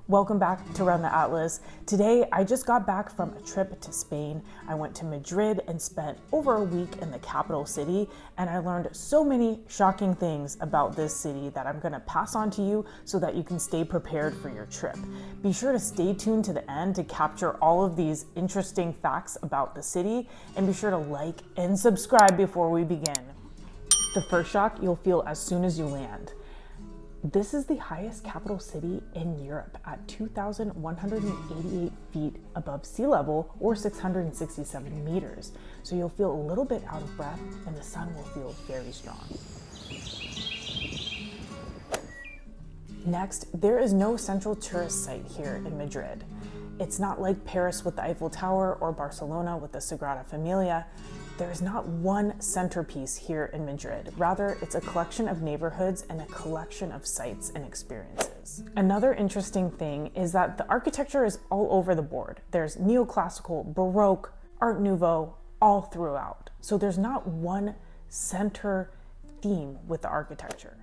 Welcome back to Run the Atlas. Today, I just got back from a trip to Spain. I went to Madrid and spent over a week in the capital city, and I learned so many shocking things about this city that I'm gonna pass on to you so that you can stay prepared for your trip. Be sure to stay tuned to the end to capture all of these interesting facts about the city, and be sure to like and subscribe before we begin. The first shock you'll feel as soon as you land. This is the highest capital city in Europe at 2,188 feet above sea level, or 667 meters. So you'll feel a little bit out of breath and the sun will feel very strong. Next, there is no central tourist site here in Madrid. It's not like Paris with the Eiffel Tower or Barcelona with the Sagrada Familia. There is not one centerpiece here in Madrid. Rather, it's a collection of neighborhoods and a collection of sights and experiences. Another interesting thing is that the architecture is all over the board. There's neoclassical, Baroque, Art Nouveau, all throughout. So there's not one center theme with the architecture.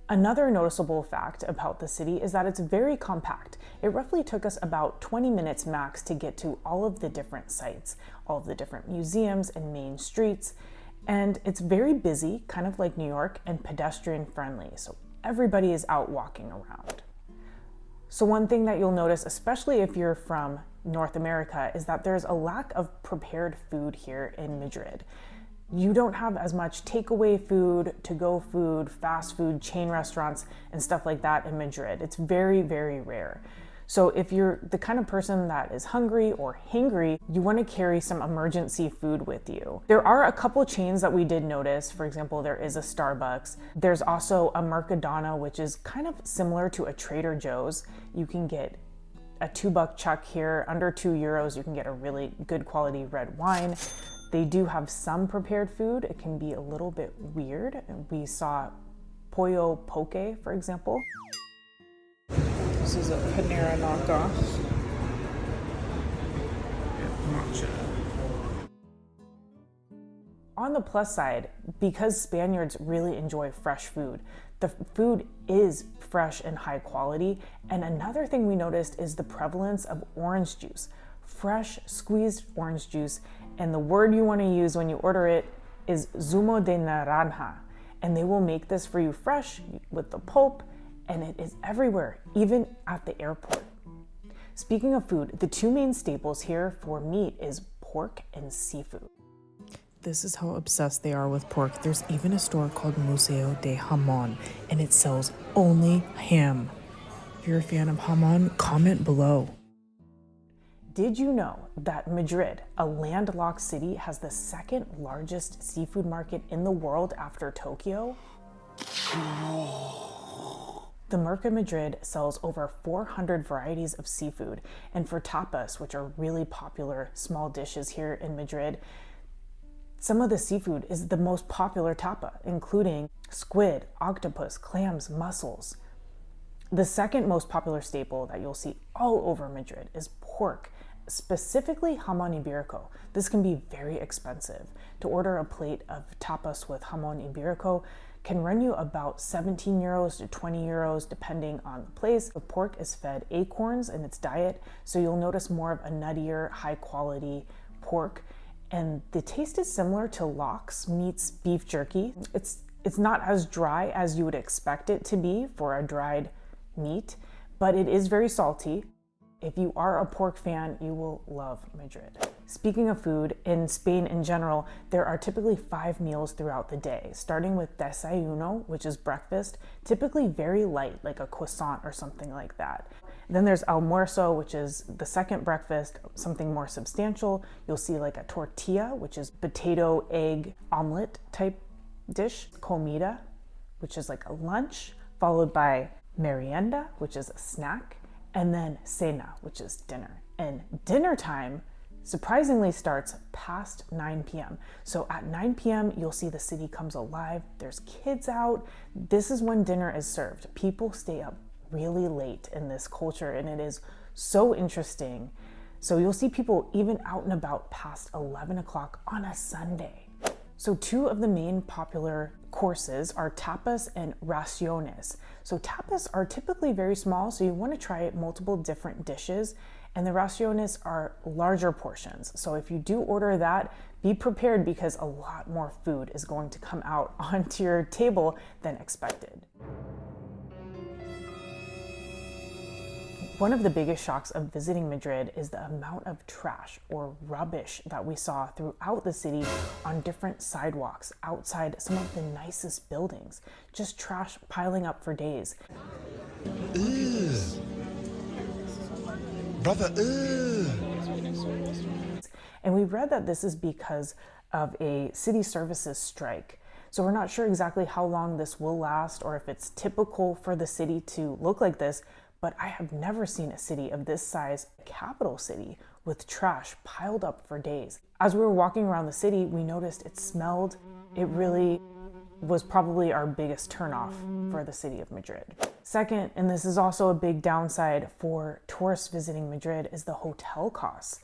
Another noticeable fact about the city is that it's very compact. It roughly took us about 20 minutes max to get to all of the different sites, all of the different museums and main streets, and it's very busy, kind of like New York, and pedestrian friendly, so everybody is out walking around. So one thing that you'll notice, especially if you're from North America, is that there's a lack of prepared food here in Madrid. You don't have as much takeaway food, to-go food, fast food, chain restaurants, and stuff like that in Madrid. It's very, very rare. So if you're the kind of person that is hungry or hangry, you want to carry some emergency food with you. There are a couple chains that we did notice. For example, there is a Starbucks. There's also a Mercadona, which is kind of similar to a Trader Joe's. You can get a $2 chuck here. Under €2, you can get a really good quality red wine. They do have some prepared food. It can be a little bit weird. We saw pollo poke, for example. This is a Panera knockoff. Matcha. On the plus side, because Spaniards really enjoy fresh food, the food is fresh and high quality. And another thing we noticed is the prevalence of orange juice, fresh squeezed orange juice. And the word you want to use when you order it is zumo de naranja. And they will make this for you fresh with the pulp, and it is everywhere, even at the airport. Speaking of food, the two main staples here for meat is pork and seafood. This is how obsessed they are with pork. There's even a store called Museo de Jamón, and it sells only ham. If you're a fan of jamón, comment below. Did you know that Madrid, a landlocked city, has the second largest seafood market in the world after Tokyo? The Merca Madrid sells over 400 varieties of seafood, and for tapas, which are really popular small dishes here in Madrid, some of the seafood is the most popular tapa, including squid, octopus, clams, mussels. The second most popular staple that you'll see all over Madrid is pork, specifically jamón ibérico. This can be very expensive. To order a plate of tapas with jamón ibérico can run you about €17 to €20 depending on the place. The pork is fed acorns in its diet, so you'll notice more of a nuttier, high quality pork. And the taste is similar to lox meets beef jerky. It's not as dry as you would expect it to be for a dried meat, but it is very salty. If you are a pork fan, you will love Madrid. Speaking of food, in Spain in general, there are typically 5 meals throughout the day, starting with desayuno, which is breakfast, typically very light, like a croissant or something like that. Then there's almuerzo, which is the second breakfast, something more substantial. You'll see like a tortilla, which is potato, egg, omelet type dish. Comida, which is like a lunch, followed by merienda, which is a snack. And then cena, which is dinner. And dinner time surprisingly starts past 9 p.m. So at 9 p.m., you'll see the city comes alive. There's kids out. This is when dinner is served. People stay up really late in this culture, and it is so interesting. So you'll see people even out and about past 11 o'clock on a Sunday. So two of the main popular courses are tapas and raciones. So tapas are typically very small, so you want to try multiple different dishes, and the raciones are larger portions. So if you do order that, be prepared because a lot more food is going to come out onto your table than expected. One of the biggest shocks of visiting Madrid is the amount of trash or rubbish that we saw throughout the city on different sidewalks, outside some of the nicest buildings. Just trash piling up for days. Ew. Brother, ew. And we read that this is because of a city services strike. So we're not sure exactly how long this will last or if it's typical for the city to look like this, but I have never seen a city of this size, a capital city, with trash piled up for days. As we were walking around the city, we noticed it smelled. It really was probably our biggest turnoff for the city of Madrid. Second, and this is also a big downside for tourists visiting Madrid, is the hotel costs.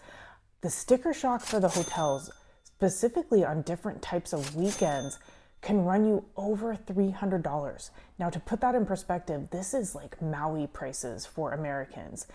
The sticker shock for the hotels, specifically on different types of weekends, can run you over $300. Now, to put that in perspective, this is like Maui prices for Americans.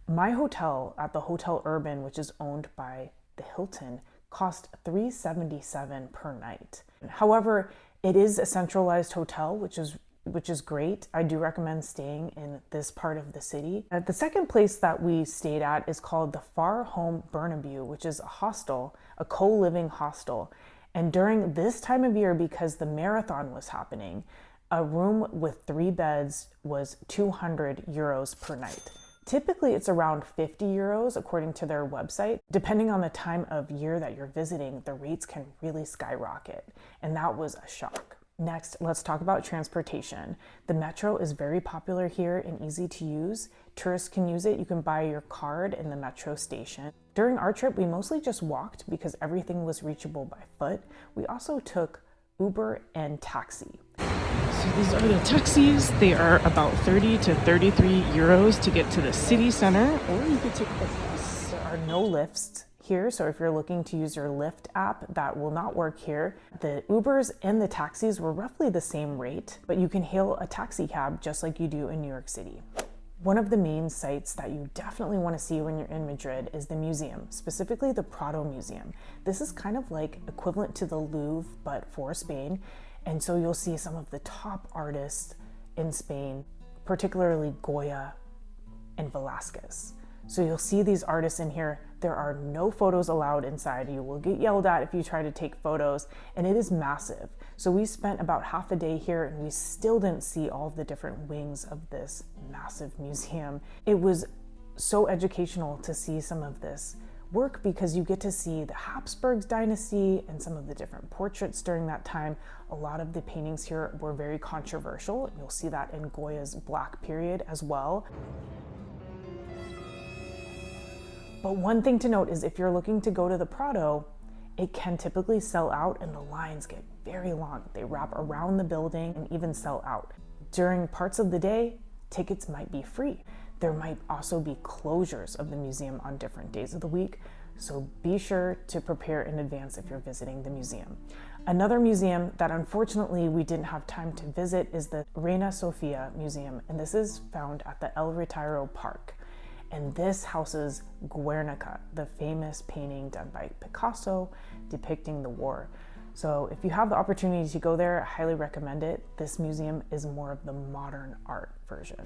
My hotel at the Hotel Urban, which is owned by the Hilton, cost $377 per night. However, it is a centralized hotel, which is great. I do recommend staying in this part of the city. The second place that we stayed at is called the Far Home Bernabeu, which is a hostel, a co-living hostel. And during this time of year, because the marathon was happening, a room with 3 beds was 200 euros per night. Typically, it's around 50 euros according to their website. Depending on the time of year that you're visiting, the rates can really skyrocket. And that was a shock. Next, let's talk about transportation. The metro is very popular here and easy to use. Tourists can use it. You can buy your card in the metro station. During our trip, we mostly just walked because everything was reachable by foot. We also took Uber and taxi. So these are the taxis. They are about 30 to 33 euros to get to the city center, or you could take the bus. There are no lifts here, so if you're looking to use your Lyft app, that will not work here. The Ubers and the taxis were roughly the same rate, but you can hail a taxi cab just like you do in New York City. One of the main sites that you definitely want to see when you're in Madrid is the museum, specifically the Prado Museum. This is kind of like equivalent to the Louvre, but for Spain. And so you'll see some of the top artists in Spain, particularly Goya and Velázquez. So you'll see these artists in here. There are no photos allowed inside. You will get yelled at if you try to take photos, and it is massive. So we spent about half a day here and we still didn't see all of the different wings of this massive museum. It was so educational to see some of this work because you get to see the Habsburgs dynasty and some of the different portraits during that time. A lot of the paintings here were very controversial. You'll see that in Goya's Black period as well. But one thing to note is if you're looking to go to the Prado, it can typically sell out and the lines get very long. They wrap around the building and even sell out. During parts of the day, tickets might be free. There might also be closures of the museum on different days of the week, so be sure to prepare in advance if you're visiting the museum. Another museum that unfortunately we didn't have time to visit is the Reina Sofia Museum, and this is found at the El Retiro Park. And this houses Guernica, the famous painting done by Picasso depicting the war. So if you have the opportunity to go there, I highly recommend it. This museum is more of the modern art version.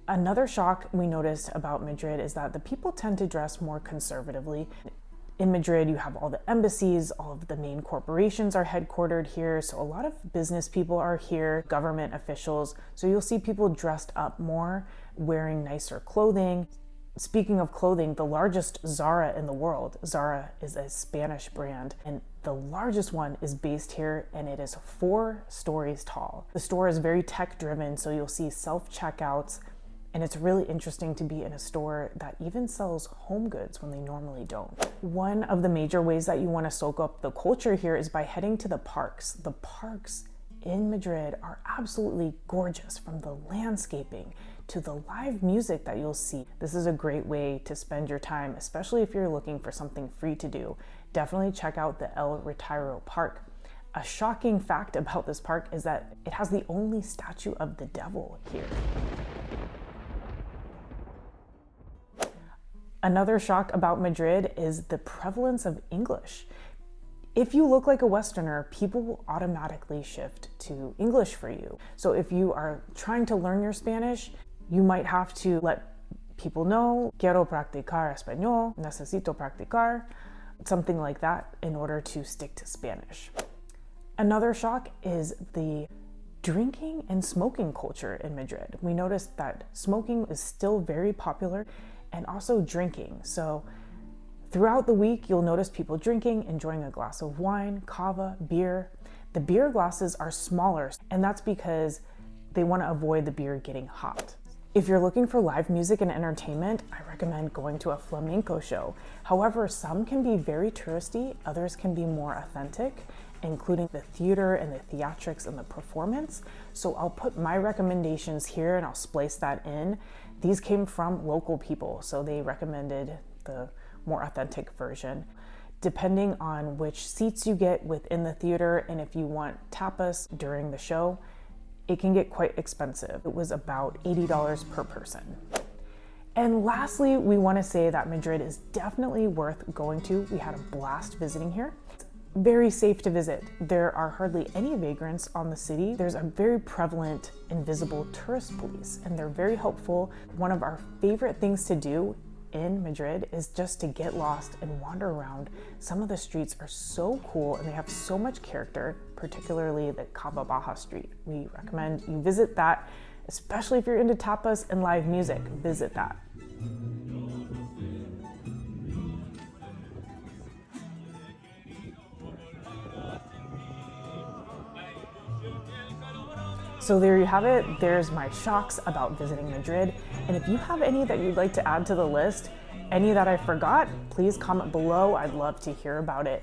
Another shock we noticed about Madrid is that the people tend to dress more conservatively. In Madrid, you have all the embassies, all of the main corporations are headquartered here, so a lot of business people are here, government officials, so you'll see people dressed up more, wearing nicer clothing. Speaking of clothing, the largest Zara in the world, Zara is a Spanish brand, and the largest one is based here, and it is 4 stories tall. The store is very tech-driven, so you'll see self-checkouts, and it's really interesting to be in a store that even sells home goods when they normally don't. One of the major ways that you want to soak up the culture here is by heading to the parks. The parks in Madrid are absolutely gorgeous, from the landscaping to the live music that you'll see. This is a great way to spend your time, especially if you're looking for something free to do. Definitely check out the El Retiro Park. A shocking fact about this park is that it has the only statue of the devil here. Another shock about Madrid is the prevalence of English. If you look like a Westerner, people will automatically shift to English for you. So if you are trying to learn your Spanish, you might have to let people know, quiero practicar español, necesito practicar, something like that in order to stick to Spanish. Another shock is the drinking and smoking culture in Madrid. We noticed that smoking is still very popular and also drinking. So throughout the week, you'll notice people drinking, enjoying a glass of wine, cava, beer. The beer glasses are smaller, and that's because they want to avoid the beer getting hot. If you're looking for live music and entertainment, I recommend going to a flamenco show. However, some can be very touristy, others can be more authentic, including the theater and the theatrics and the performance. So I'll put my recommendations here and I'll splice that in. These came from local people, so they recommended the more authentic version. Depending on which seats you get within the theater and if you want tapas during the show, it can get quite expensive. It was about $80 per person. And lastly, we want to say that Madrid is definitely worth going to. We had a blast visiting here. It's very safe to visit. There are hardly any vagrants on the city. There's a very prevalent invisible tourist police, and they're very helpful. One of our favorite things to do in Madrid is just to get lost and wander around. Some of the streets are so cool and they have so much character, particularly the Cava Baja street. We recommend you visit that, especially if you're into tapas and live music, visit that. So there you have it. There's my shocks about visiting Madrid. And if you have any that you'd like to add to the list, any that I forgot, please comment below. I'd love to hear about it.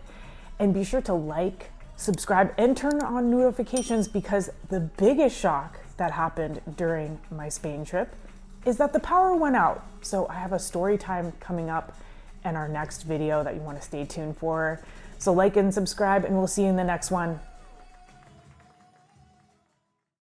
And be sure to like, subscribe, and turn on notifications, because the biggest shock that happened during my Spain trip is that the power went out. So I have a story time coming up in our next video that you want to stay tuned for. So like and subscribe, and we'll see you in the next one.